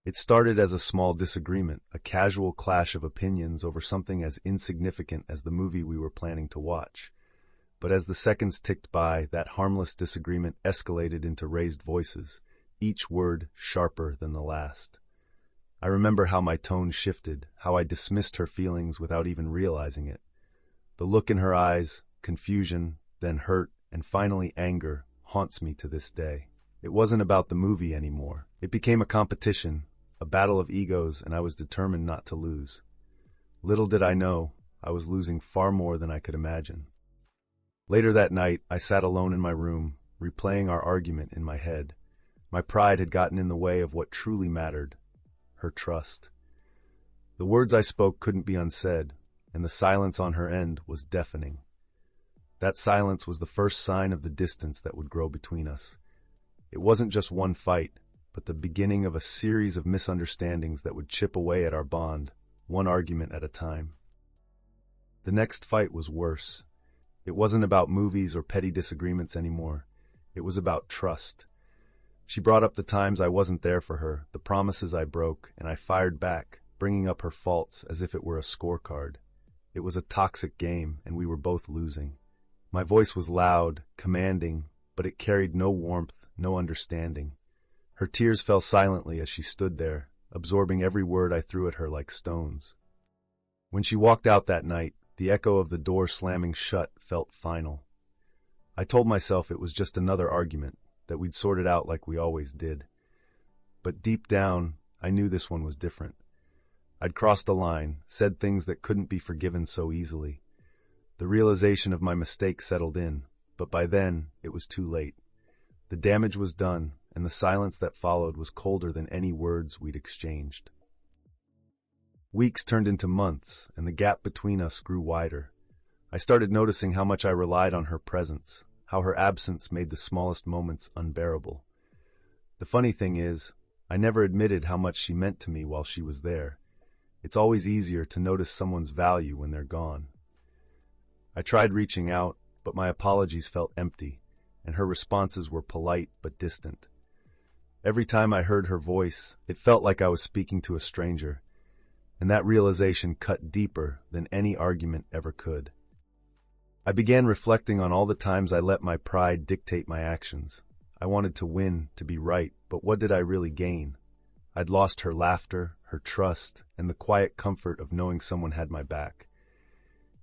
It started as a small disagreement, a casual clash of opinions over something as insignificant as the movie we were planning to watch. But as the seconds ticked by, that harmless disagreement escalated into raised voices, each word sharper than the last. I remember how my tone shifted, how I dismissed her feelings without even realizing it. The look in her eyes, confusion, then hurt, and finally anger, haunts me to this day. It wasn't about the movie anymore. It became a competition, a battle of egos, and I was determined not to lose. Little did I know, I was losing far more than I could imagine. Later that night, I sat alone in my room, replaying our argument in my head. My pride had gotten in the way of what truly mattered, her trust. The words I spoke couldn't be unsaid, and the silence on her end was deafening. That silence was the first sign of the distance that would grow between us. It wasn't just one fight, but the beginning of a series of misunderstandings that would chip away at our bond, one argument at a time. The next fight was worse. It wasn't about movies or petty disagreements anymore. It was about trust. She brought up the times I wasn't there for her, the promises I broke, and I fired back, bringing up her faults as if it were a scorecard. It was a toxic game, and we were both losing. My voice was loud, commanding, but it carried no warmth, no understanding. Her tears fell silently as she stood there, absorbing every word I threw at her like stones. When she walked out that night, the echo of the door slamming shut felt final. I told myself it was just another argument, that we'd sort it out like we always did. But deep down, I knew this one was different. I'd crossed a line, said things that couldn't be forgiven so easily. The realization of my mistake settled in, but by then, it was too late. The damage was done, and the silence that followed was colder than any words we'd exchanged. Weeks turned into months, and the gap between us grew wider. I started noticing how much I relied on her presence, how her absence made the smallest moments unbearable. The funny thing is, I never admitted how much she meant to me while she was there. It's always easier to notice someone's value when they're gone. I tried reaching out, but my apologies felt empty, and her responses were polite but distant. Every time I heard her voice, it felt like I was speaking to a stranger, and that realization cut deeper than any argument ever could. I began reflecting on all the times I let my pride dictate my actions. I wanted to win, to be right, but what did I really gain? I'd lost her laughter, her trust, and the quiet comfort of knowing someone had my back.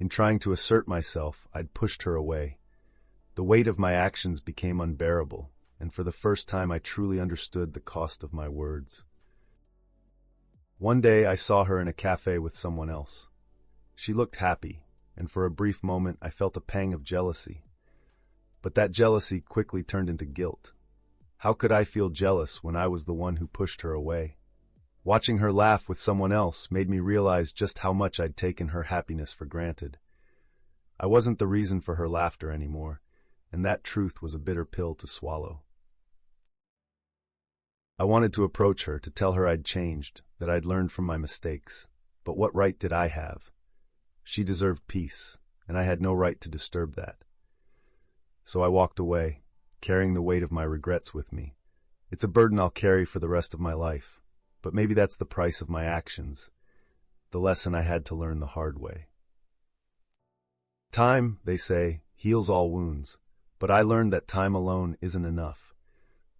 In trying to assert myself, I'd pushed her away. The weight of my actions became unbearable, and for the first time I truly understood the cost of my words. One day I saw her in a cafe with someone else. She looked happy, and for a brief moment I felt a pang of jealousy. But that jealousy quickly turned into guilt. How could I feel jealous when I was the one who pushed her away? Watching her laugh with someone else made me realize just how much I'd taken her happiness for granted. I wasn't the reason for her laughter anymore, and that truth was a bitter pill to swallow. I wanted to approach her, to tell her I'd changed, that I'd learned from my mistakes. But what right did I have? She deserved peace, and I had no right to disturb that. So I walked away, carrying the weight of my regrets with me. It's a burden I'll carry for the rest of my life, but maybe that's the price of my actions, the lesson I had to learn the hard way. Time, they say, heals all wounds, but I learned that time alone isn't enough.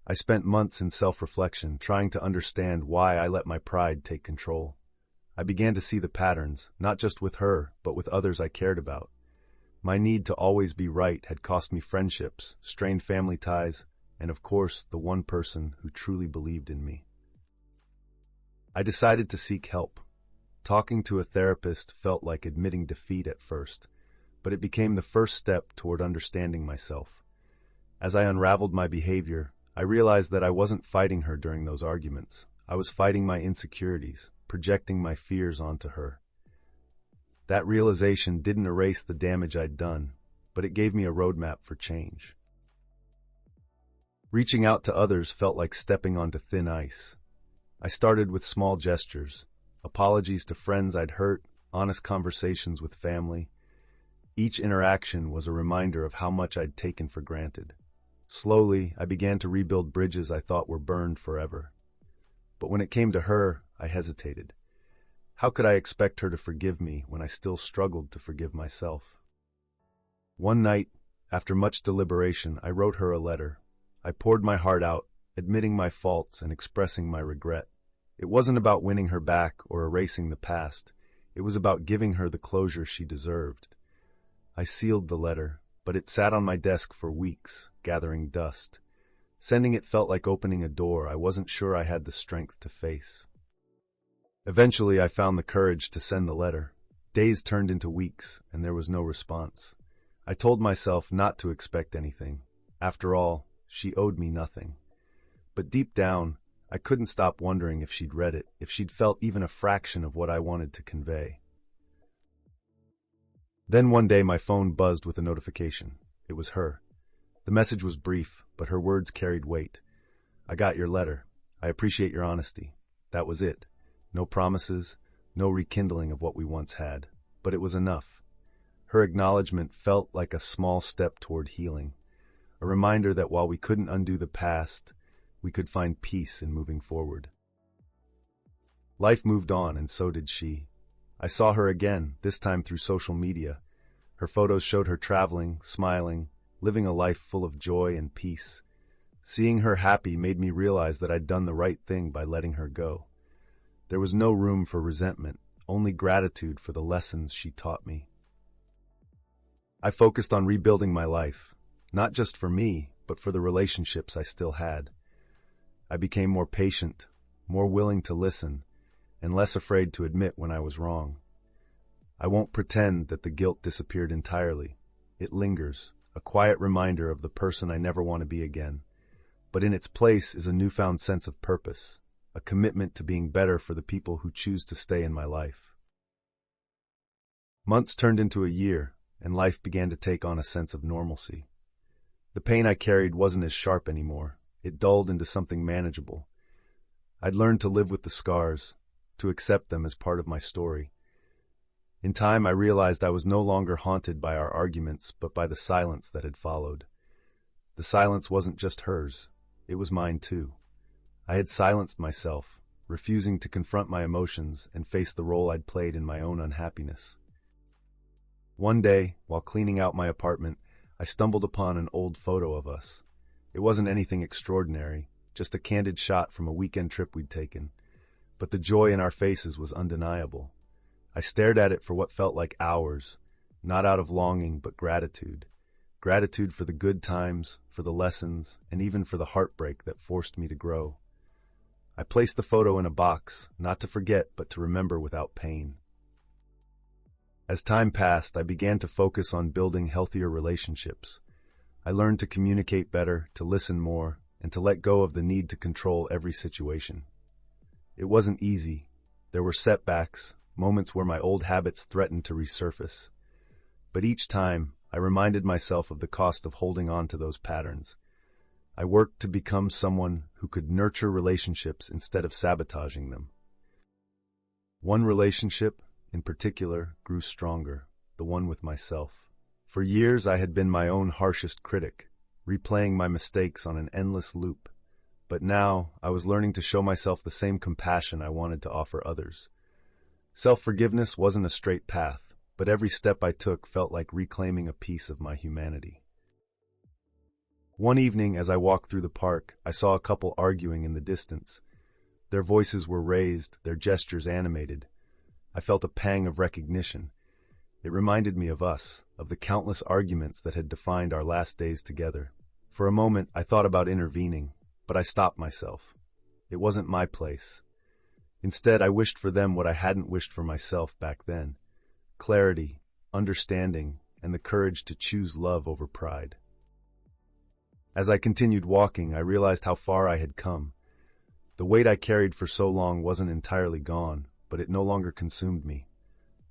I spent months in self-reflection, trying to understand why I let my pride take control. I began to see the patterns, not just with her, but with others I cared about. My need to always be right had cost me friendships, strained family ties, and of course, the one person who truly believed in me. I decided to seek help. Talking to a therapist felt like admitting defeat at first, but it became the first step toward understanding myself. As I unraveled my behavior, I realized that I wasn't fighting her during those arguments. I was fighting my insecurities, projecting my fears onto her. That realization didn't erase the damage I'd done, but it gave me a roadmap for change. Reaching out to others felt like stepping onto thin ice. I started with small gestures, apologies to friends I'd hurt, honest conversations with family. Each interaction was a reminder of how much I'd taken for granted. Slowly, I began to rebuild bridges I thought were burned forever. But when it came to her, I hesitated. How could I expect her to forgive me when I still struggled to forgive myself? One night, after much deliberation, I wrote her a letter. I poured my heart out, admitting my faults and expressing my regret. It wasn't about winning her back or erasing the past. It was about giving her the closure she deserved. I sealed the letter, but it sat on my desk for weeks, gathering dust. Sending it felt like opening a door I wasn't sure I had the strength to face. Eventually, I found the courage to send the letter. Days turned into weeks, and there was no response. I told myself not to expect anything. After all, she owed me nothing. But deep down, I couldn't stop wondering if she'd read it, if she'd felt even a fraction of what I wanted to convey. Then one day my phone buzzed with a notification. It was her. The message was brief, but her words carried weight. I got your letter. I appreciate your honesty. That was it. No promises, no rekindling of what we once had. But it was enough. Her acknowledgement felt like a small step toward healing, a reminder that while we couldn't undo the past, we could find peace in moving forward. Life moved on, and so did she. I saw her again, this time through social media. Her photos showed her traveling, smiling, living a life full of joy and peace. Seeing her happy made me realize that I'd done the right thing by letting her go. There was no room for resentment, only gratitude for the lessons she taught me. I focused on rebuilding my life, not just for me, but for the relationships I still had. I became more patient, more willing to listen, and less afraid to admit when I was wrong. I won't pretend that the guilt disappeared entirely. It lingers, a quiet reminder of the person I never want to be again. But in its place is a newfound sense of purpose, a commitment to being better for the people who choose to stay in my life. Months turned into a year, and life began to take on a sense of normalcy. The pain I carried wasn't as sharp anymore. It dulled into something manageable. I'd learned to live with the scars, to accept them as part of my story. In time, I realized I was no longer haunted by our arguments, but by the silence that had followed. The silence wasn't just hers. It was mine too. I had silenced myself, refusing to confront my emotions and face the role I'd played in my own unhappiness. One day, while cleaning out my apartment, I stumbled upon an old photo of us. It wasn't anything extraordinary, just a candid shot from a weekend trip we'd taken. But the joy in our faces was undeniable. I stared at it for what felt like hours, not out of longing but gratitude. Gratitude for the good times, for the lessons, and even for the heartbreak that forced me to grow. I placed the photo in a box, not to forget but to remember without pain. As time passed, I began to focus on building healthier relationships. I learned to communicate better, to listen more, and to let go of the need to control every situation. It wasn't easy. There were setbacks, moments where my old habits threatened to resurface. But each time, I reminded myself of the cost of holding on to those patterns. I worked to become someone who could nurture relationships instead of sabotaging them. One relationship, in particular, grew stronger, the one with myself. For years, I had been my own harshest critic, replaying my mistakes on an endless loop. But now, I was learning to show myself the same compassion I wanted to offer others. Self-forgiveness wasn't a straight path, but every step I took felt like reclaiming a piece of my humanity. One evening, as I walked through the park, I saw a couple arguing in the distance. Their voices were raised, their gestures animated. I felt a pang of recognition. It reminded me of us, of the countless arguments that had defined our last days together. For a moment, I thought about intervening, but I stopped myself. It wasn't my place. Instead, I wished for them what I hadn't wished for myself back then: clarity, understanding, and the courage to choose love over pride. As I continued walking, I realized how far I had come. The weight I carried for so long wasn't entirely gone, but it no longer consumed me.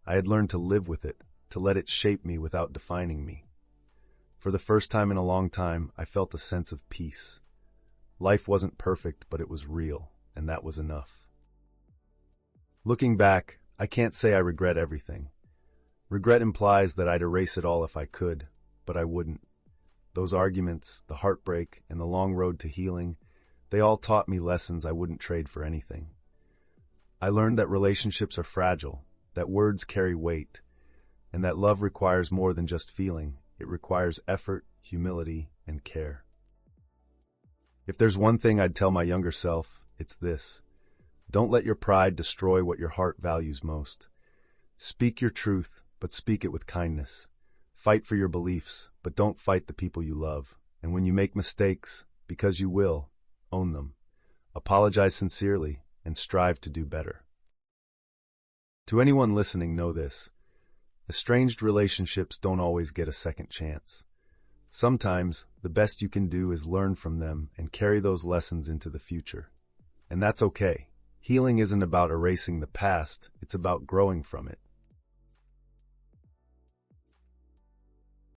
I had learned to live with it, to let it shape me without defining me. For the first time in a long time, I felt a sense of peace. Life wasn't perfect, but it was real, and that was enough. Looking back, I can't say I regret everything. Regret implies that I'd erase it all if I could, but I wouldn't. Those arguments, the heartbreak, and the long road to healing, They all taught me lessons I wouldn't trade for anything. I learned that relationships are fragile, that words carry weight, and that love requires more than just feeling. It requires effort, humility, and care. If there's one thing I'd tell my younger self, it's this. Don't let your pride destroy what your heart values most. Speak your truth, but speak it with kindness. Fight for your beliefs, but don't fight the people you love. And when you make mistakes, because you will, own them. Apologize sincerely, and strive to do better. To anyone listening, know this. Estranged relationships don't always get a second chance. Sometimes, the best you can do is learn from them and carry those lessons into the future. And that's okay. Healing isn't about erasing the past, it's about growing from it.